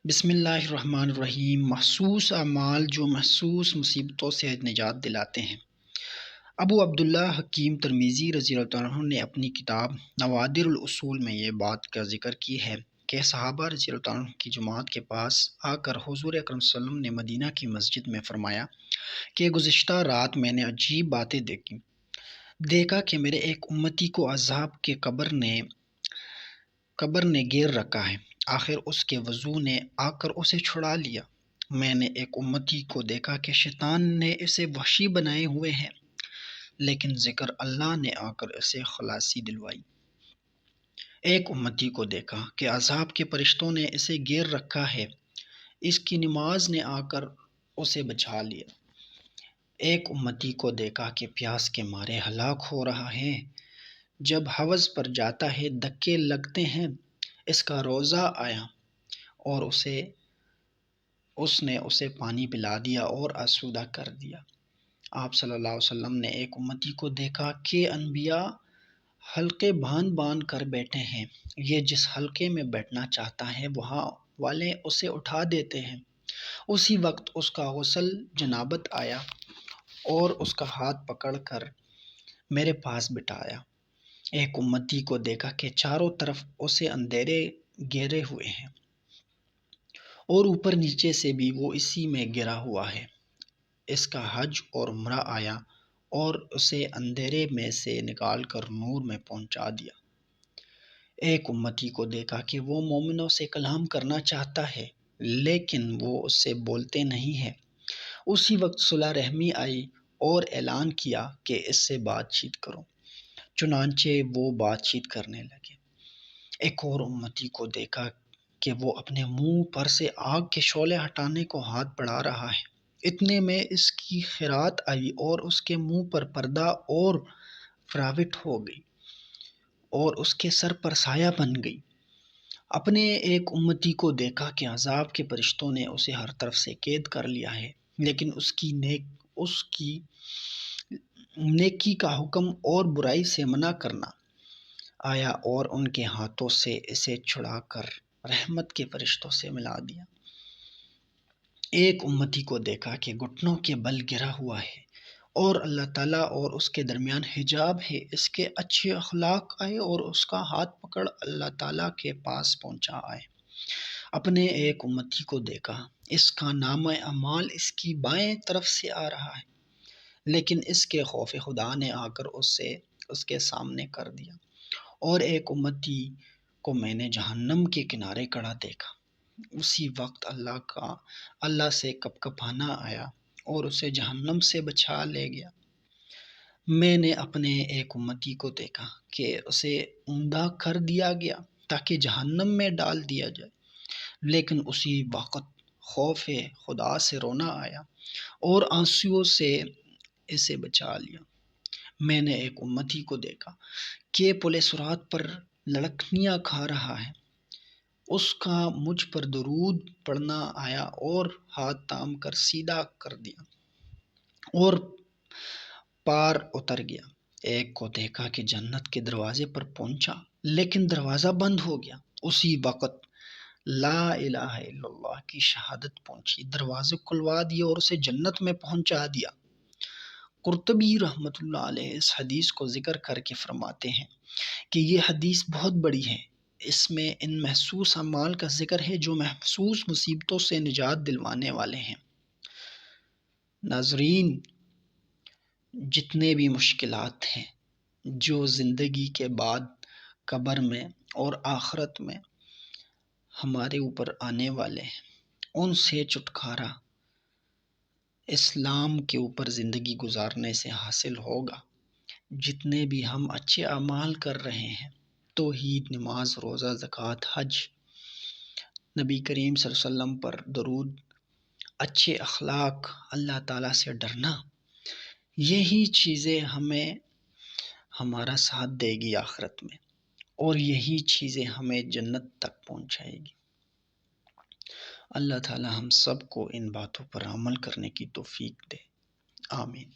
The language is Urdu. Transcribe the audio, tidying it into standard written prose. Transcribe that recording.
بسم اللہ الرحمن الرحیم۔ محسوس اعمال جو محسوس مصیبتوں سے نجات دلاتے ہیں۔ ابو عبداللہ حکیم ترمذی رضی اللہ عنہ نے اپنی کتاب نوادر الاصول میں یہ بات کا ذکر کی ہے کہ صحابہ رضی اللہ عنہ کی جماعت کے پاس آ کر حضور اکرم صلی اللہ علیہ وسلم نے مدینہ کی مسجد میں فرمایا کہ گزشتہ رات میں نے عجیب باتیں دیکھا کہ میرے ایک امتی کو عذاب کے قبر نے گھیر رکھا ہے، آخر اس کے وضو نے آ کر اسے چھڑا لیا۔ میں نے ایک امتی کو دیکھا کہ شیطان نے اسے وحشی بنائے ہوئے ہے، لیکن ذکر اللہ نے آ کر اسے خلاصی دلوائی۔ ایک امتی کو دیکھا کہ عذاب کے فرشتوں نے اسے گھیر رکھا ہے، اس کی نماز نے آ کر اسے بچا لیا۔ ایک امتی کو دیکھا کہ پیاس کے مارے ہلاک ہو رہا ہے، جب حوض پر جاتا ہے دھکے لگتے ہیں، اس کا روزہ آیا اور اس نے اسے پانی پلا دیا اور آسودہ کر دیا۔ آپ صلی اللہ علیہ وسلم نے ایک امتی کو دیکھا کہ انبیاء حلقے باندھ کر بیٹھے ہیں، یہ جس حلقے میں بیٹھنا چاہتا ہے وہاں والے اسے اٹھا دیتے ہیں۔ اسی وقت اس کا غسل جنابت آیا اور اس کا ہاتھ پکڑ کر میرے پاس بٹھایا۔ ایک امتی کو دیکھا کہ چاروں طرف اسے اندھیرے گھیرے ہوئے ہیں اور اوپر نیچے سے بھی وہ اسی میں گھرا ہوا ہے، اس کا حج اور عمرہ آیا اور اسے اندھیرے میں سے نکال کر نور میں پہنچا دیا۔ ایک امتی کو دیکھا کہ وہ مومنوں سے کلام کرنا چاہتا ہے لیکن وہ اس سے بولتے نہیں ہیں۔ اسی وقت صلہ رحمی آئی اور اعلان کیا کہ اس سے بات چیت کرو، چنانچہ وہ بات چیت کرنے لگے۔ ایک اور امتی کو دیکھا کہ وہ اپنے منہ پر سے آگ کے شعلے ہٹانے کو ہاتھ بڑھا رہا ہے، اتنے میں اس کی خیرات آئی اور اس کے منہ پر پردہ اور فراوٹ ہو گئی اور اس کے سر پر سایہ بن گئی۔ اپنے ایک امتی کو دیکھا کہ عذاب کے فرشتوں نے اسے ہر طرف سے قید کر لیا ہے، لیکن اس کی نیکی کا حکم اور برائی سے منع کرنا آیا اور ان کے ہاتھوں سے اسے چھڑا کر رحمت کے فرشتوں سے ملا دیا۔ ایک امتی کو دیکھا کہ گھٹنوں کے بل گرا ہوا ہے اور اللہ تعالیٰ اور اس کے درمیان حجاب ہے، اس کے اچھے اخلاق آئے اور اس کا ہاتھ پکڑ اللہ تعالیٰ کے پاس پہنچا آئے۔ اپنے ایک امتی کو دیکھا، اس کا نامہ اعمال اس کی بائیں طرف سے آ رہا ہے، لیکن اس کے خوف خدا نے آ کر اسے اس کے سامنے کر دیا۔ اور ایک امتی کو میں نے جہنم کے کنارے کھڑا دیکھا، اسی وقت اللہ سے کپکپانا آیا اور اسے جہنم سے بچا لے گیا۔ میں نے اپنے ایک امتی کو دیکھا کہ اسے اوندا کر دیا گیا تاکہ جہنم میں ڈال دیا جائے، لیکن اسی وقت خوف خدا سے رونا آیا اور آنسوؤں سے اسے بچا لیا۔ میں نے ایک امتی کو دیکھا کہ پل صراط پر لڑکیاں کھا رہا ہے، اس کا مجھ پر درود پڑھنا آیا اور ہاتھ تھام کر سیدھا کر دیا اور پار اتر گیا۔ ایک کو دیکھا کہ جنت کے دروازے پر پہنچا لیکن دروازہ بند ہو گیا، اسی وقت لا الہ الا اللہ کی شہادت پہنچی، دروازے کھلوا دیے اور اسے جنت میں پہنچا دیا۔ قرطبی رحمۃ اللہ علیہ اس حدیث کو ذکر کر کے فرماتے ہیں کہ یہ حدیث بہت بڑی ہے، اس میں ان محسوس اعمال کا ذکر ہے جو محسوس مصیبتوں سے نجات دلوانے والے ہیں۔ ناظرین، جتنے بھی مشکلات ہیں جو زندگی کے بعد قبر میں اور آخرت میں ہمارے اوپر آنے والے ہیں، ان سے چھٹکارا اسلام کے اوپر زندگی گزارنے سے حاصل ہوگا۔ جتنے بھی ہم اچھے اعمال کر رہے ہیں، توحید، نماز، روزہ، زکوٰۃ، حج، نبی کریم صلی اللہ علیہ وسلم پر درود، اچھے اخلاق، اللہ تعالیٰ سے ڈرنا، یہی چیزیں ہمیں ہمارا ساتھ دے گی آخرت میں، اور یہی چیزیں ہمیں جنت تک پہنچائے گی۔ اللہ تعالیٰ ہم سب کو ان باتوں پر عمل کرنے کی توفیق دے، آمین۔